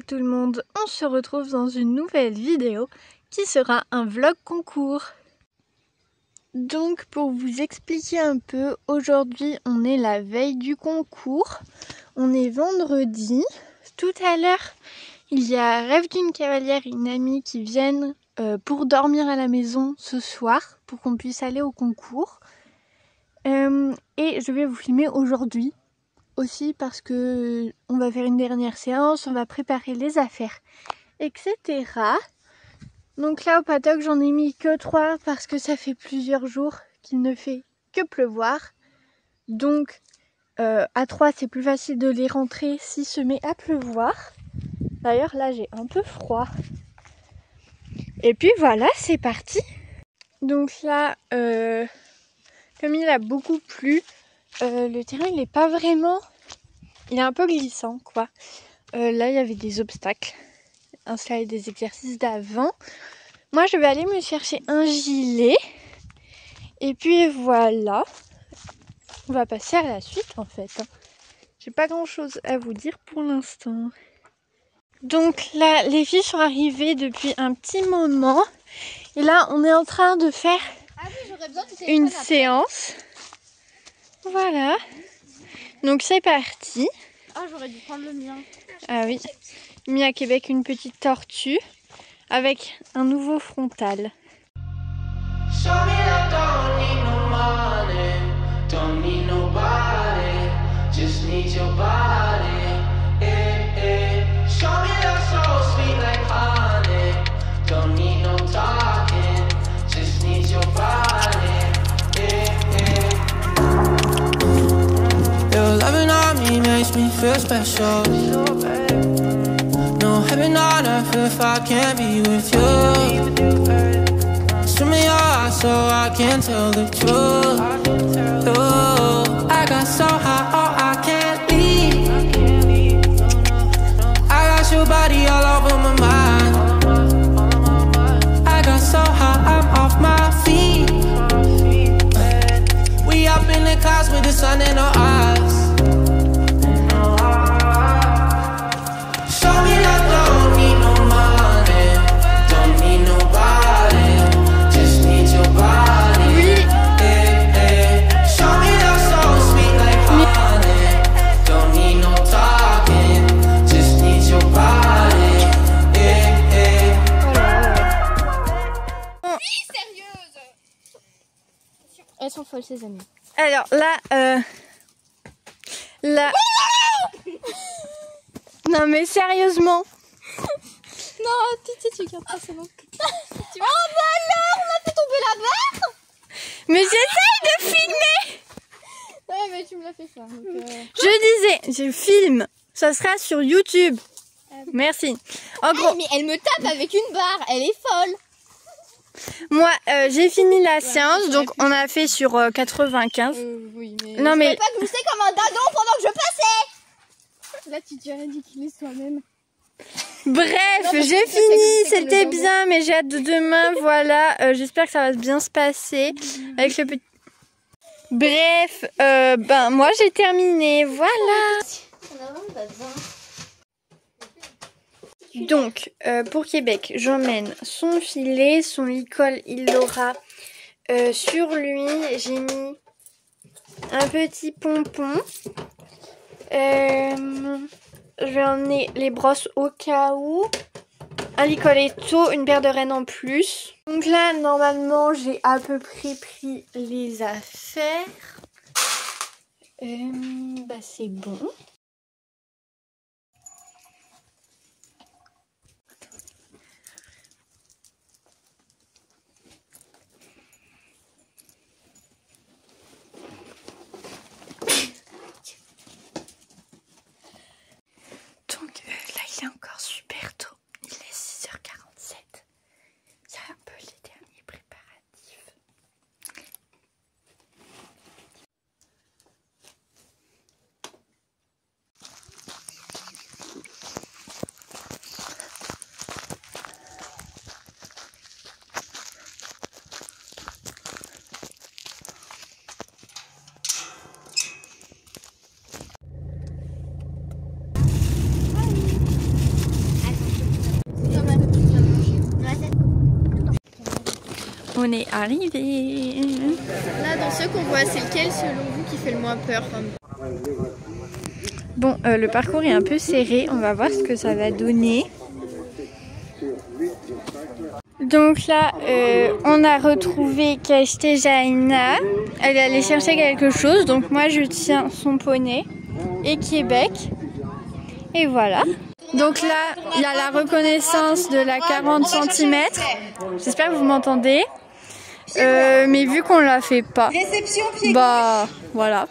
tout le monde, on se retrouve dans une nouvelle vidéo qui sera un vlog concours. Donc pour vous expliquer un peu, aujourd'hui on est la veille du concours, on est vendredi. Tout à l'heure il y a Rêve d'une cavalière et une amie qui viennent pour dormir à la maison ce soir pour qu'on puisse aller au concours. Et je vais vous filmer aujourd'hui aussi parce que on va faire une dernière séance, on va préparer les affaires, etc. Donc là au paddock j'en ai mis que 3 parce que ça fait plusieurs jours qu'il ne fait que pleuvoir. Donc à 3 c'est plus facile de les rentrer s'il se met à pleuvoir. D'ailleurs là j'ai un peu froid. Et puis voilà, c'est parti. Donc là comme il a beaucoup plu, le terrain il est pas vraiment, il est un peu glissant quoi. Là il y avait des obstacles, installer des exercices d'avant. Moi je vais aller me chercher un gilet et puis voilà, on va passer à la suite en fait. J'ai pas grand chose à vous dire pour l'instant. Donc là les filles sont arrivées depuis un petit moment et là on est en train de faire une séance. Voilà, donc c'est parti. Ah, j'aurais dû prendre le mien. Ah oui, mis à Québec une petite tortue avec un nouveau frontal. Makes me feel special. No heaven on earth if I can't be with you. Swim me your eyes so I can tell the truth. Oh, I got so high, oh I can't leave. I got your body all over my mind. I got so high, I'm off my feet. We up in the clouds with the sun in our eyes. Elles sont folles ces amies. Alors là, non mais sérieusement. Non, tu gardes pas ça non plus. Oh bah alors, on a fait tomber la barre. Mais j'essaye de filmer. Ouais mais tu me l'as fait faire. Donc, Je disais, je filme. Ça sera sur YouTube. Merci. En gros, mais elle me tape avec une barre, elle est folle. moi j'ai fini la séance, donc on a fait sur 95. Oui, mais non mais pas glisser comme un dindon pendant que je passais. Là tu te ridiculises toi-même. bref, j'ai fini, c'était bien, mais j'ai hâte de demain, voilà. J'espère que ça va bien se passer avec le petit. Bref, ben moi j'ai terminé, voilà. Donc, pour Québec, j'emmène son filet, son licol, il l'aura sur lui. J'ai mis un petit pompon. Je vais emmener les brosses au cas où. Un licoletto, une paire de rennes en plus. Donc là, normalement, j'ai à peu près pris les affaires. Bah c'est bon. Donc là, il est encore super tôt. Il est 6h47. Il y a un peu les derniers préparatifs. on est arrivé. Là, dans ceux qu'on voit, c'est lequel selon vous qui fait le moins peur? Bon, le parcours est un peu serré, on va voir ce que ça va donner. Donc là, on a retrouvé Kashtéjaïna. Elle est allée chercher quelque chose, donc moi je tiens son poney et Québec. Et voilà. Donc là, il y a la reconnaissance de la 40 cm. J'espère que vous m'entendez. Mais vu qu'on la fait pas, bah voilà.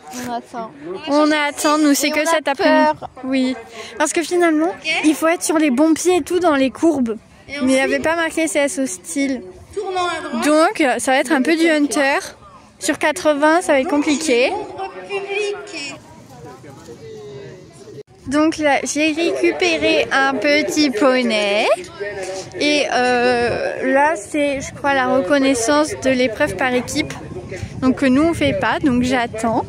On attend, nous c'est que cet après-midi. Oui, parce que finalement, il faut être sur les bons pieds et tout dans les courbes. Mais il n'y avait pas marqué CS hostile. Donc ça va être un peu du hunter. Sur 80, ça va être compliqué. Donc là, j'ai récupéré un petit poney. Et là, c'est, je crois, la reconnaissance de l'épreuve par équipe. Donc que nous, on fait pas, donc j'attends.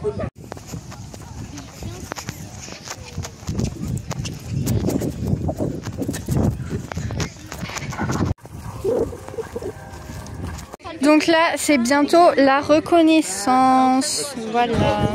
Donc là, c'est bientôt la reconnaissance. Voilà.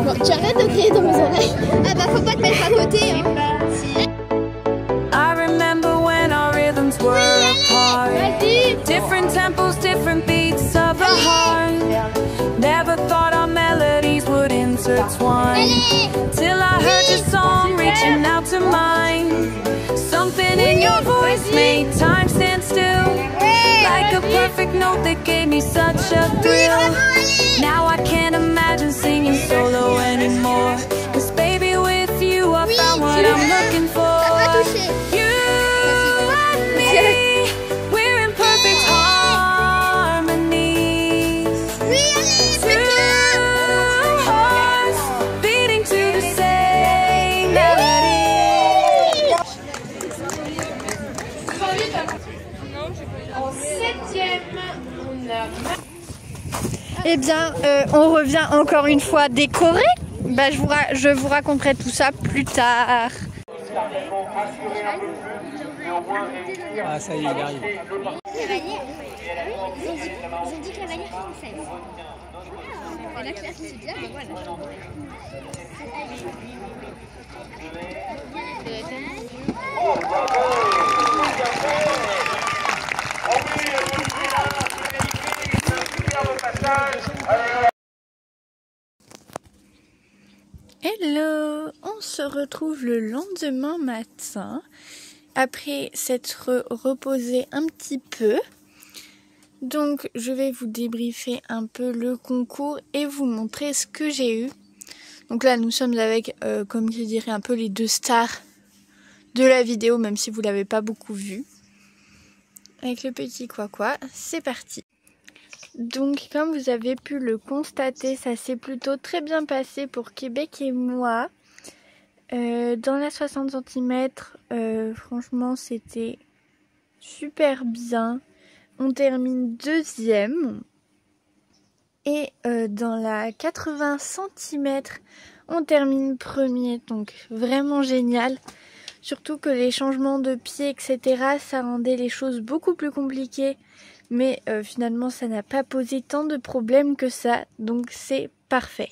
Bon, tu arrêtes de crier dans mes oreilles. Ah bah faut pas te mettre à côté. Hein. I remember when our rhythms were apart. Different tempos, different beats of the heart. Never thought our melodies would intertwine. Till I heard your song reaching out to mine. Something in your voice made time stand still. Like a perfect note that gave me such a thrill. Now I can't imagine singing solo anymore. 'Cause baby, with you I found what I'm looking for. You and me, we're in perfect harmony. Two hearts beating to the same melody. En 7e, on a... Eh bien, on revient encore une fois décoré. Bah, je vous raconterai tout ça plus tard. Ah ça y est, il arrive. Cavalier. Ils ont dit cavalier française. Et la classe c'est bien, ben voilà. Hello, on se retrouve le lendemain matin après s'être reposé un petit peu. Donc je vais vous débriefer un peu le concours et vous montrer ce que j'ai eu. Donc là nous sommes avec, comme je dirais, un peu les deux stars de la vidéo, même si vous l'avez pas beaucoup vu. Avec le petit quoi, c'est parti. Donc comme vous avez pu le constater, ça s'est plutôt très bien passé pour Québec et moi. Dans la 60 cm, franchement c'était super bien. On termine 2e. Et dans la 80 cm, on termine 1er. Donc vraiment génial. Surtout que les changements de pied, etc., ça rendait les choses beaucoup plus compliquées. Mais finalement, ça n'a pas posé tant de problèmes que ça. Donc c'est parfait.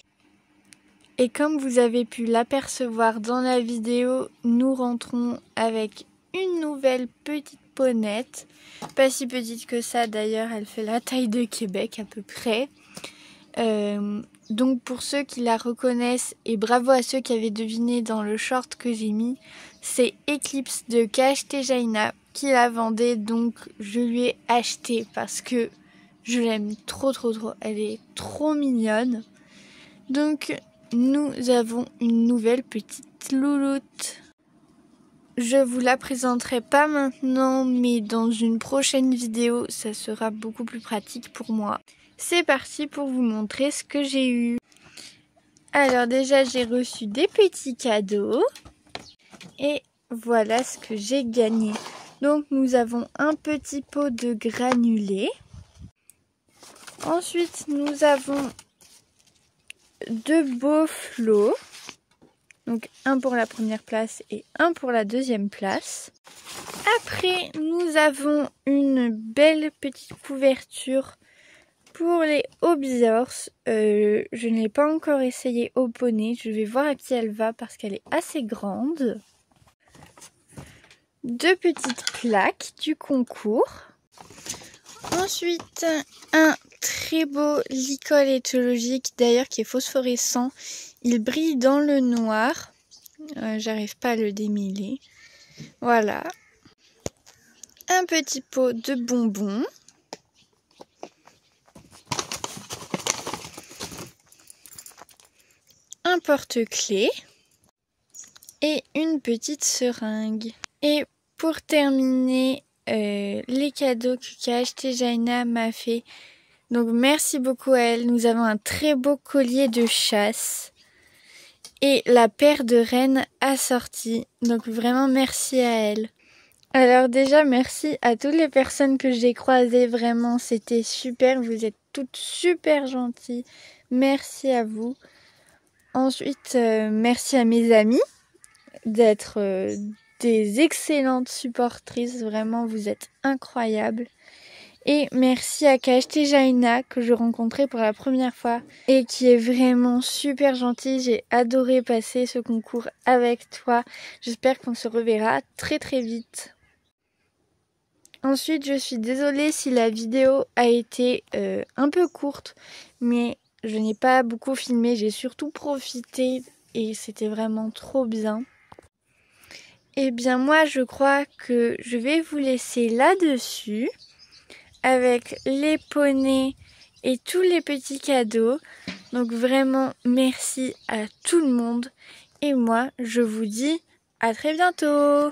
Et comme vous avez pu l'apercevoir dans la vidéo, nous rentrons avec une nouvelle petite ponette. Pas si petite que ça d'ailleurs, elle fait la taille de Québec à peu près. Donc pour ceux qui la reconnaissent, et bravo à ceux qui avaient deviné dans le short que j'ai mis, c'est Eclipse de Kashtéjaïna qui la vendait, donc je lui ai acheté parce que Je l'aime trop. Elle est trop mignonne. Donc nous avons une nouvelle petite louloute. Je vous la présenterai pas maintenant, mais dans une prochaine vidéo, ça sera beaucoup plus pratique pour moi. C'est parti pour vous montrer ce que j'ai eu. Alors déjà, j'ai reçu des petits cadeaux. Et voilà ce que j'ai gagné. Donc nous avons un petit pot de granulés. Ensuite, nous avons 2 beaux flots. Donc un pour la première place et un pour la deuxième place. Après, nous avons une belle petite couverture pour les Hobbies. Je ne l'ai pas encore essayé au poney. Je vais voir à qui elle va parce qu'elle est assez grande. 2 petites plaques du concours. Ensuite, un très beau licol éthologique, d'ailleurs qui est phosphorescent. Il brille dans le noir. J'arrive pas à le démêler. Voilà. Un petit pot de bonbons. Un porte-clés. Et une petite seringue. Et pour terminer, les cadeaux qu'a acheté Jaina m'a fait. Donc merci beaucoup à elle. Nous avons un très beau collier de chasse. Et la paire de rennes assortie. Donc vraiment merci à elle. Alors déjà merci à toutes les personnes que j'ai croisées. Vraiment c'était super. Vous êtes toutes super gentilles. Merci à vous. Ensuite merci à mes amis d'être des excellentes supportrices. Vraiment vous êtes incroyables. Et merci à KHT Jaina que je rencontrais pour la première fois et qui est vraiment super gentille. J'ai adoré passer ce concours avec toi. J'espère qu'on se reverra très vite. Ensuite, je suis désolée si la vidéo a été un peu courte, mais je n'ai pas beaucoup filmé. J'ai surtout profité et c'était vraiment trop bien. Et bien moi, je crois que je vais vous laisser là-dessus. Avec les poneys et tous les petits cadeaux. Donc vraiment merci à tout le monde. Et moi je vous dis à très bientôt.